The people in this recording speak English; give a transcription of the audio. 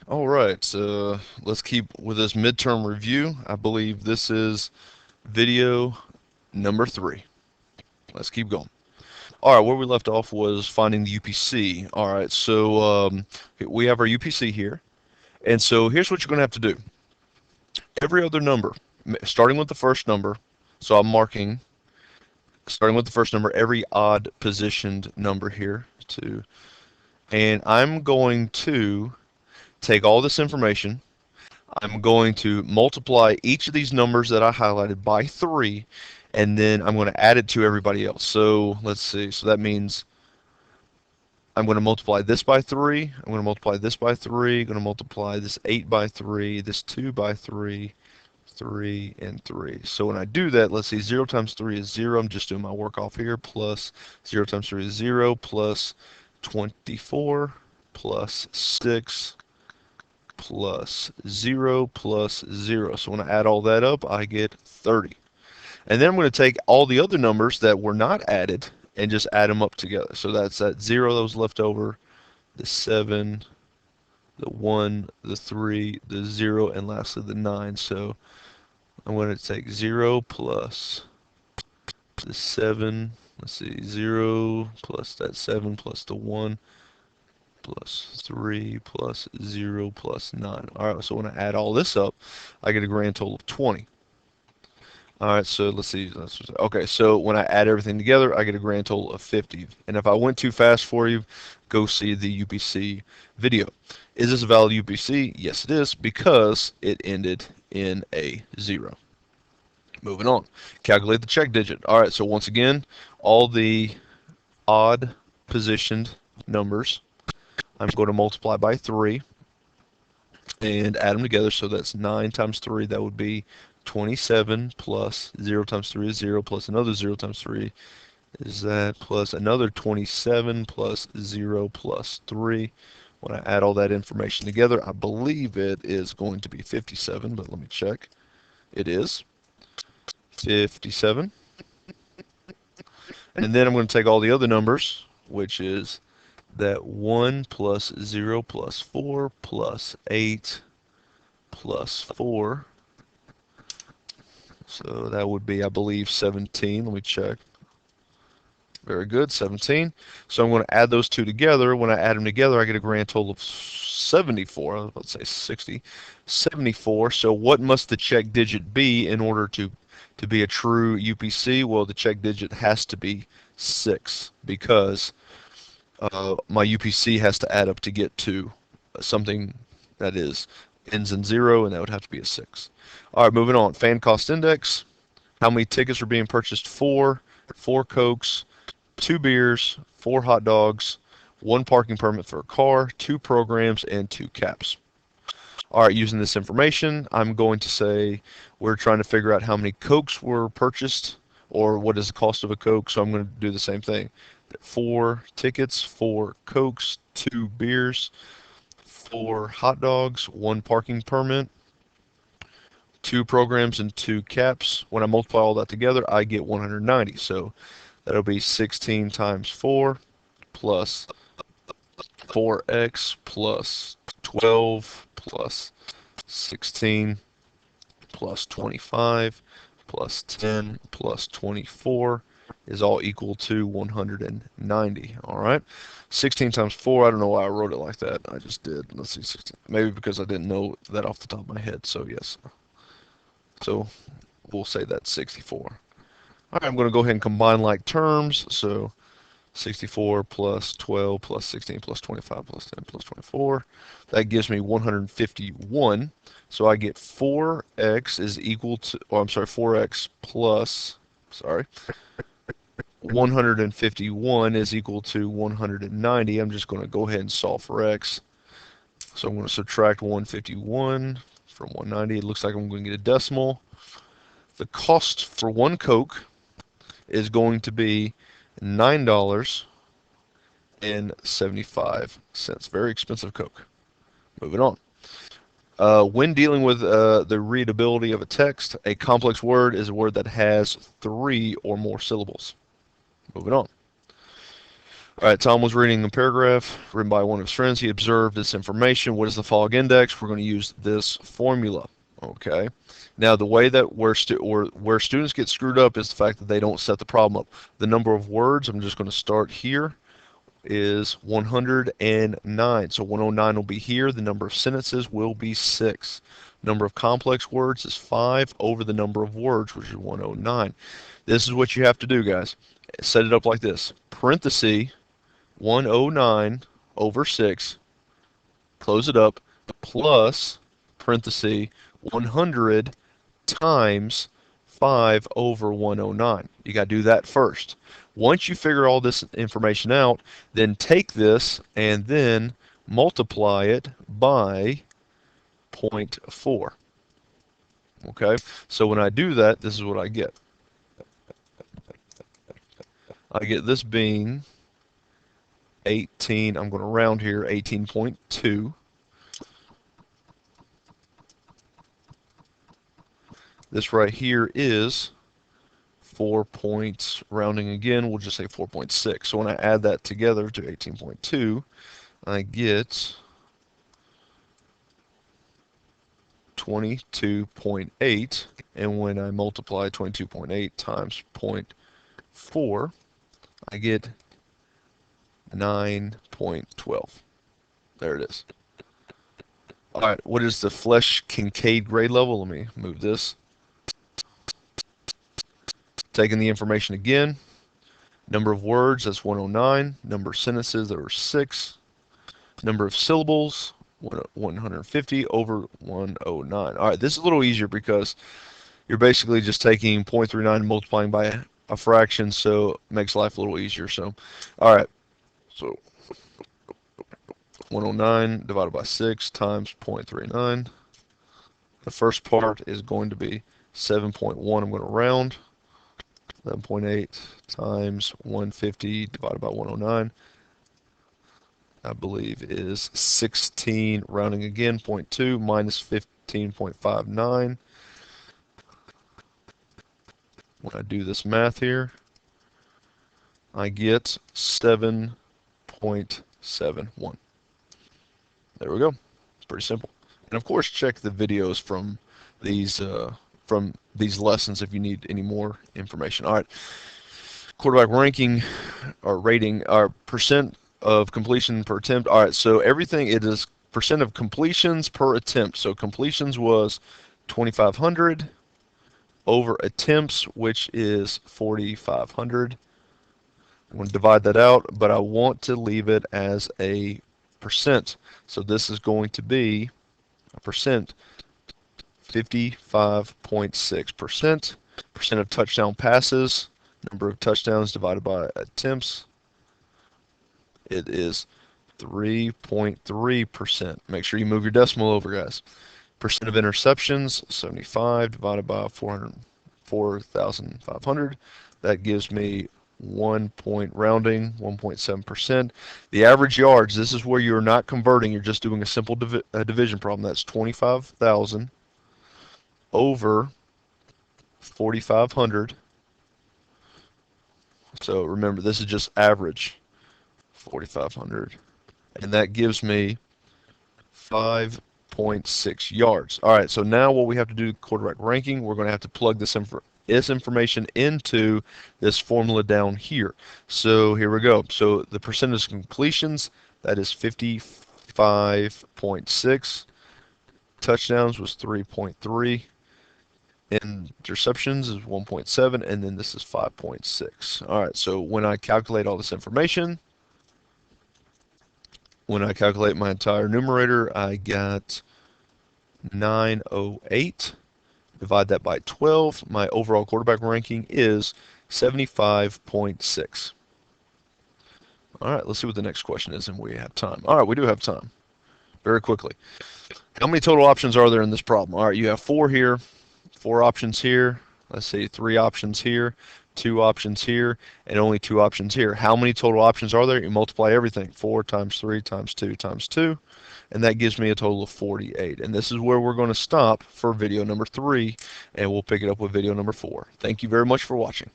All right, so let's keep with this midterm review. I believe this is video number 3. Let's keep going. All right, where we left off was finding the UPC. All right, so we have our UPC here. And so here's what you're going to have to do. Every other number, starting with the first number, so I'm marking, starting with the first number, every odd positioned number here. And I'm going to take all this information. I'm going to multiply each of these numbers that I highlighted by 3, and then I'm going to add it to everybody else. So let's see. So that means I'm going to multiply this by 3. I'm going to multiply this by 3. I'm going to multiply this 8 by 3, this 2 by 3, 3, and 3. So when I do that, let's see, 0 times 3 is 0. I'm just doing my work off here. Plus 0 times 3 is 0, plus 24, plus 6, plus 0, plus 0. So when I add all that up, I get 30. And then I'm going to take all the other numbers that were not added and just add them up together. So that's that 0 that was left over, the 7, the 1, the 3, the 0, and lastly the 9. So I'm going to take 0 plus the 7, let's see, 0 plus that 7 plus the 1 plus 3 plus 0 plus 9. All right, so when I add all this up, I get a grand total of 20. All right, so let's see. Okay, so when I add everything together, I get a grand total of 50. And if I went too fast for you, go see the UPC video. Is this a valid UPC? Yes, it is, because it ended in a 0. Moving on. Calculate the check digit. All right, so once again, all the odd positioned numbers, I'm going to multiply by 3 and add them together. So that's 9 times 3. That would be 27 plus 0 times 3 is 0 plus another 0 times 3 is that plus another 27 plus 0 plus 3. When I add all that information together, I believe it is going to be 57, but let me check. It is 57. And then I'm going to take all the other numbers, which is that 1 plus 0 plus 4 plus 8 plus 4. So that would be, I believe, 17. Let me check. Very good, 17. So I'm going to add those two together. When I add them together, I get a grand total of 74. I was about to say 60. 74. So what must the check digit be in order to be a true UPC? Well, the check digit has to be 6 because my UPC has to add up to get to something that ends in 0, and that would have to be a 6. All right, moving on. Fan cost index. How many tickets are being purchased? 4 Cokes, 2 beers, 4 hot dogs, 1 parking permit for a car, 2 programs, and 2 caps. All right, using this information, I'm going to say we're trying to figure out how many Cokes were purchased or what is the cost of a Coke, so I'm going to do the same thing. 4 tickets, 4 Cokes, 2 beers, 4 hot dogs, 1 parking permit, 2 programs, and 2 caps. When I multiply all that together, I get 190. So that'll be 16 times 4 plus 4x plus 12 plus 16 plus 25 plus 10 plus 24 is all equal to 190. All right. 16 times 4, I don't know why I wrote it like that. I just did. Let's see, 16. Maybe because I didn't know that off the top of my head. So yes. So we'll say that's 64. All right, I'm going to go ahead and combine like terms. So 64 plus 12 plus 16 plus 25 plus 10 plus 24. That gives me 151. So I get 4x is equal to, oh, I'm sorry, 4x plus, sorry, 151 is equal to 190. I'm just going to go ahead and solve for x. So I'm going to subtract 151 from 190. It looks like I'm going to get a decimal. The cost for 1 Coke is going to be $9.75. Very expensive Coke. Moving on. When dealing with the readability of a text, a complex word is a word that has 3 or more syllables. Moving on. All right, Tom was reading a paragraph written by one of his friends. He observed this information. What is the fog index? We're going to use this formula. Okay. Now, the way that where students get screwed up is the fact that they don't set the problem up. The number of words, I'm just going to start here, is 109. So 109 will be here. The number of sentences will be 6. Number of complex words is 5 over the number of words, which is 109. This is what you have to do, guys. Set it up like this. Parenthesis 109 over 6, close it up, plus parenthesis 100 times 5 over 109. You got to do that first. Once you figure all this information out, then take this and then multiply it by 0.4. Okay, so when I do that, this is what I get. I get this being 18, I'm going to round here, 18.2. This right here is 4 points, rounding again, we'll just say 4.6. So when I add that together to 18.2, I get 22.8. And when I multiply 22.8 times 0.4, I get 9.12. There it is. All right, what is the Flesch-Kincaid grade level? Let me move this. Taking the information again. Number of words, that's 109. Number of sentences, there were 6. Number of syllables, 150 over 109. All right, this is a little easier because you're basically just taking 0.39 and multiplying by a fraction, so it makes life a little easier. So, all right, so 109 divided by 6 times 0.39. The first part is going to be 7.1. I'm going to round. 11.8 times 150 divided by 109, I believe, is 16, rounding again, 0.2 minus 15.59. When I do this math here, I get 7.71. There we go. It's pretty simple. And of course, check the videos from these lessons if you need any more information. All right, quarterback ranking or rating, or percent of completion per attempt. All right, so everything, it is percent of completions per attempt. So completions was 2,500 over attempts, which is 4,500. I'm going to divide that out, but I want to leave it as a percent. So this is going to be a percent, 55.6%. Percent of touchdown passes, number of touchdowns divided by attempts, it is 3.3%. Make sure you move your decimal over, guys. Percent of interceptions, 75 divided by 4,500. That gives me 1 point rounding, 1.7%. The average yards, this is where you're not converting, you're just doing a simple division problem. That's 25,000 over 4,500. So remember, this is just average, 4,500. And that gives me 5.6 yards. All right, so now what we have to do, quarterback ranking, we're going to have to plug this information into this formula down here. So here we go. So the percentage of completions, that is 55.6. Touchdowns was 3.3. Interceptions is 1.7, and then this is 5.6. All right, so when I calculate all this information, when I calculate my entire numerator, I got 908. Divide that by 12. My overall quarterback ranking is 75.6. All right, let's see what the next question is, and we have time. All right, we do have time. Very quickly. How many total options are there in this problem? All right, you have 4 here, 4 options here. Let's see, 3 options here, 2 options here, and only 2 options here. How many total options are there? You multiply everything. 4 times 3 times 2 times 2. And that gives me a total of 48. And this is where we're going to stop for video number 3, and we'll pick it up with video number 4. Thank you very much for watching.